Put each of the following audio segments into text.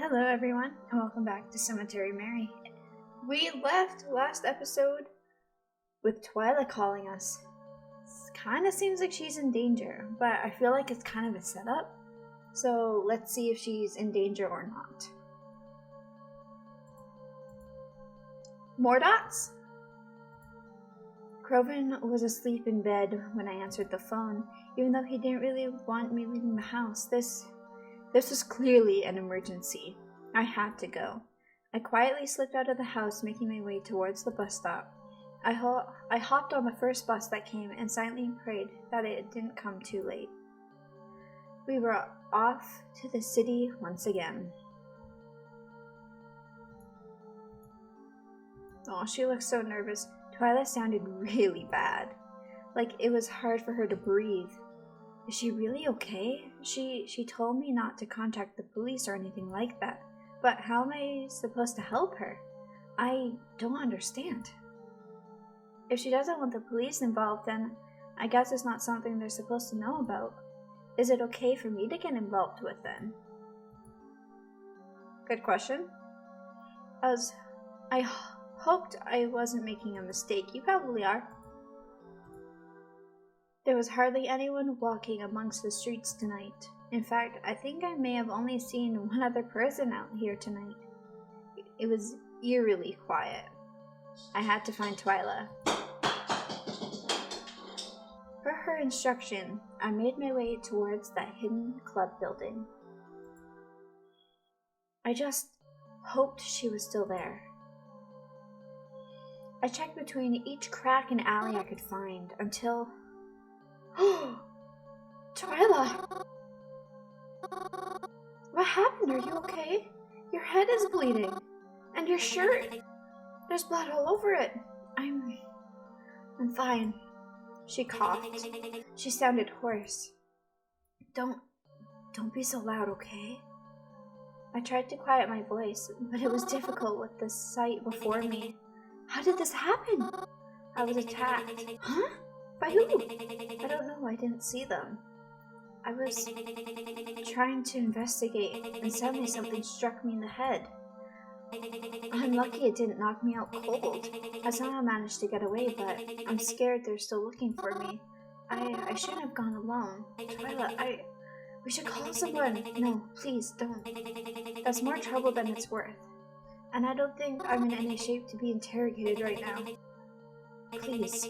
Hello everyone, and welcome back to Cemetery Mary. We left last episode with Twyla calling us. Kinda seems like she's in danger, but I feel like it's kind of a setup. So let's see if she's in danger or not. More dots? Croven was asleep in bed when I answered the phone, even though he didn't really want me leaving the house. This was clearly an emergency. I had to go. I quietly slipped out of the house, making my way towards the bus stop. I hopped on the first bus that came and silently prayed that it didn't come too late. We were off to the city once again. Oh, she looked so nervous. Twyla sounded really bad. Like it was hard for her to breathe. Is she really okay? She told me not to contact the police or anything like that. But how am I supposed to help her? I don't understand. If she doesn't want the police involved, then I guess it's not something they're supposed to know about. Is it okay for me to get involved with then? Good question. I hoped I wasn't making a mistake. You probably are. There was hardly anyone walking amongst the streets tonight. In fact, I think I may have only seen one other person out here tonight. It was eerily quiet. I had to find Twyla. Per her instruction, I made my way towards that hidden club building. I just hoped she was still there. I checked between each crack and alley I could find until... Twyla! What happened? Are you okay? Your head is bleeding. And your shirt. There's blood all over it. I'm fine. She coughed. She sounded hoarse. Don't be so loud, okay? I tried to quiet my voice, but it was difficult with the sight before me. How did this happen? I was attacked. Huh? By who? I don't know, I didn't see them. I was trying to investigate, and suddenly something struck me in the head. I'm lucky it didn't knock me out cold. I somehow managed to get away, but I'm scared they're still looking for me. I shouldn't have gone alone. Twyla, we should call someone. No, please, don't. That's more trouble than it's worth. And I don't think I'm in any shape to be interrogated right now. Please.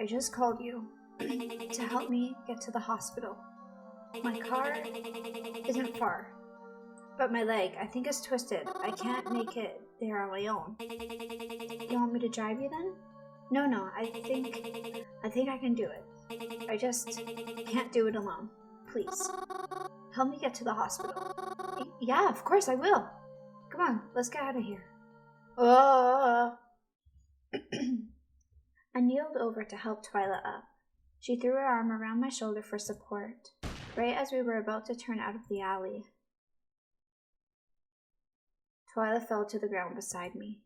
I just called you to help me get to the hospital. My car isn't far, but my leg, I think, is twisted. I can't make it there on my own. You want me to drive you then? No, I think I can do it. I just can't do it alone. Please, help me get to the hospital. Yeah, of course I will. Come on, let's get out of here. Oh! I kneeled over to help Twyla up. She threw her arm around my shoulder for support, right as we were about to turn out of the alley. Twyla fell to the ground beside me.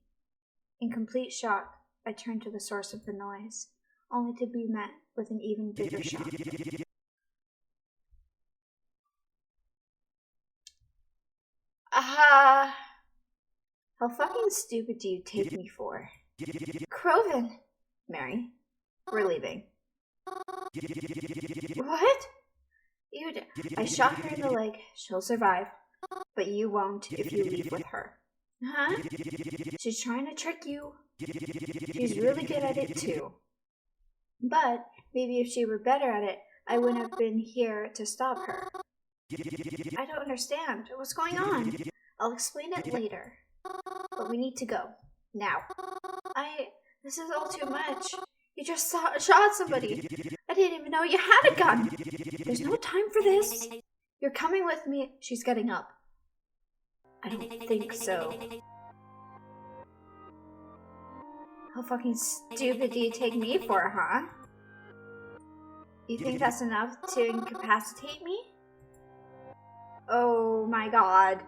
In complete shock, I turned to the source of the noise, only to be met with an even bigger shock. Aha! How fucking stupid do you take me for? Croven! Mary, we're leaving. What? I shot her in the leg. She'll survive. But you won't if you leave with her. Huh? She's trying to trick you. She's really good at it too. But maybe if she were better at it, I wouldn't have been here to stop her. I don't understand. What's going on? I'll explain it later. But we need to go. Now. This is all too much. You just shot somebody. I didn't even know you had a gun. There's no time for this. You're coming with me. She's getting up. I don't think so. How fucking stupid do you take me for, huh? You think that's enough to incapacitate me? Oh my god.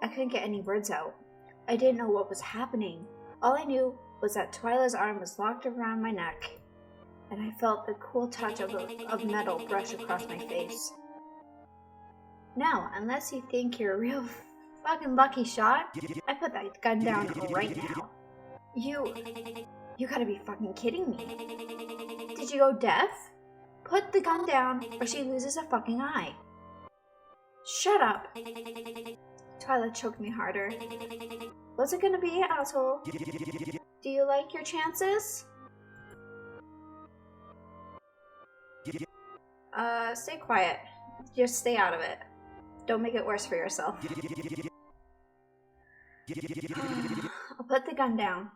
I couldn't get any words out. I didn't know what was happening. All I knew was that Twyla's arm was locked around my neck, and I felt the cool touch of metal brush across my face. No, unless you think you're a real fucking lucky shot, I put that gun down right now. You gotta be fucking kidding me. Did you go deaf? Put the gun down or she loses a fucking eye. Shut up. Twilight choked me harder. What's it gonna be, asshole? Do you like your chances? Stay quiet. Just stay out of it. Don't make it worse for yourself. I'll put the gun down.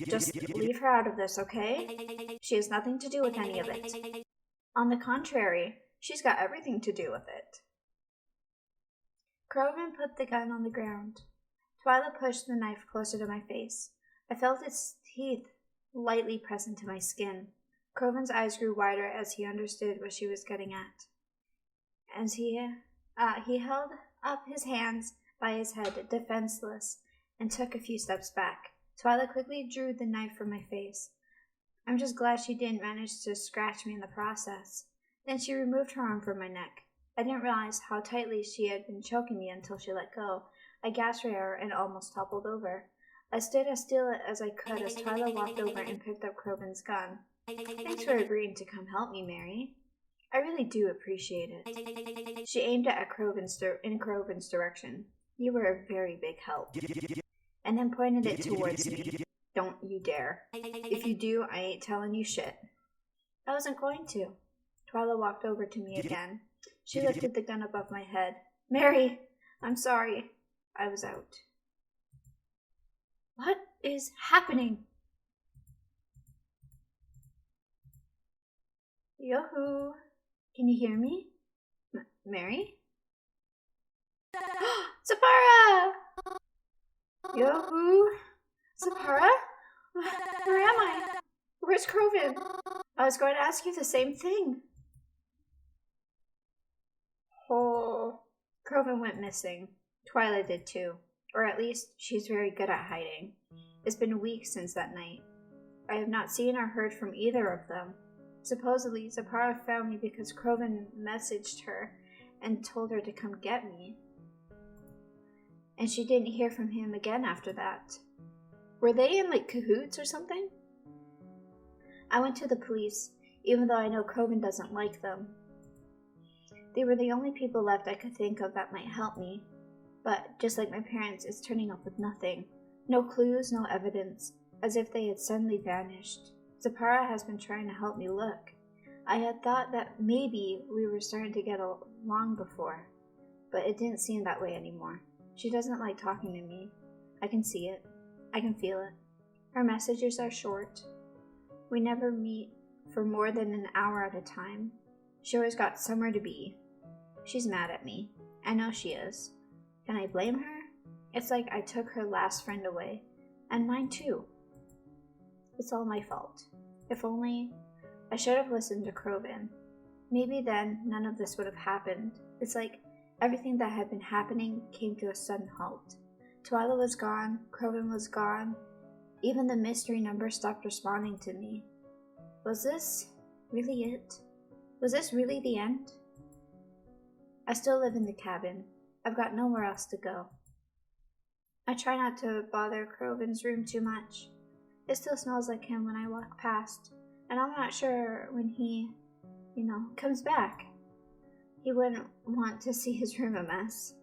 Just leave her out of this, okay? She has nothing to do with any of it. On the contrary, she's got everything to do with it. Krogan put the gun on the ground. Twyla pushed the knife closer to my face. I felt its teeth lightly press into my skin. Krogan's eyes grew wider as he understood what she was getting at. As he held up his hands by his head, defenseless, and took a few steps back. Twyla quickly drew the knife from my face. I'm just glad she didn't manage to scratch me in the process. Then she removed her arm from my neck. I didn't realize how tightly she had been choking me until she let go. I gasped for air and almost toppled over. I stood as still as I could as Twyla walked over and picked up Krogan's gun. Thanks for agreeing to come help me, Mary. I really do appreciate it. She aimed it at in Krogan's direction. You were a very big help. And then pointed it towards me. Don't you dare. If you do, I ain't telling you shit. I wasn't going to. Twyla walked over to me again. She lifted the gun above my head. Mary, I'm sorry. I was out. What is happening? Yoo-hoo. Can you hear me? Mary? Zapara! Yoo-hoo! Zapara? Where am I? Where's Krogan? I was going to ask you the same thing. Oh, Krogan went missing. Twyla did too. Or at least, she's very good at hiding. It's been weeks since that night. I have not seen or heard from either of them. Supposedly, Zapara found me because Krogan messaged her and told her to come get me. And she didn't hear from him again after that. Were they in cahoots or something? I went to the police, even though I know Krogan doesn't like them. They were the only people left I could think of that might help me. But, just like my parents, it's turning up with nothing. No clues, no evidence, as if they had suddenly vanished. Zapara has been trying to help me look. I had thought that maybe we were starting to get along before, but it didn't seem that way anymore. She doesn't like talking to me. I can see it. I can feel it. Her messages are short. We never meet for more than an hour at a time. She always got somewhere to be. She's mad at me. I know she is. Can I blame her? It's like I took her last friend away, and mine too. It's all my fault. If only I should have listened to Krogan. Maybe then none of this would have happened. It's like everything that had been happening came to a sudden halt. Twyla was gone, Krogan was gone. Even the mystery number stopped responding to me. Was this really it? Was this really the end? I still live in the cabin. I've got nowhere else to go. I try not to bother Krogan's room too much. It still smells like him when I walk past, and I'm not sure when he, comes back. He wouldn't want to see his room a mess.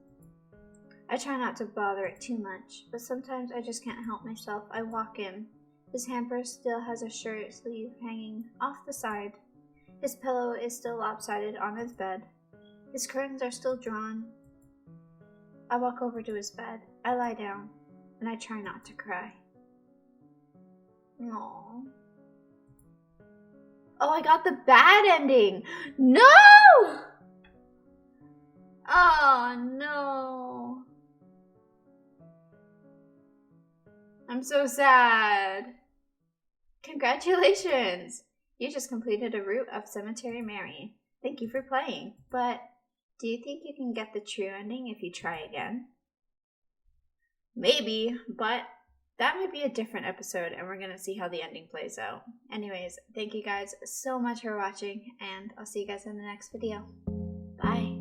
I try not to bother it too much, but sometimes I just can't help myself. I walk in. His hamper still has a shirt sleeve hanging off the side. His pillow is still lopsided on his bed. His curtains are still drawn. I walk over to his bed. I lie down, and I try not to cry. Aww. Oh, I got the bad ending! No! Oh, no. I'm so sad. Congratulations! You just completed a route of Cemetery Mary. Thank you for playing. But do you think you can get the true ending if you try again? Maybe, but that might be a different episode, and we're going to see how the ending plays out. Anyways, thank you guys so much for watching, and I'll see you guys in the next video. Bye!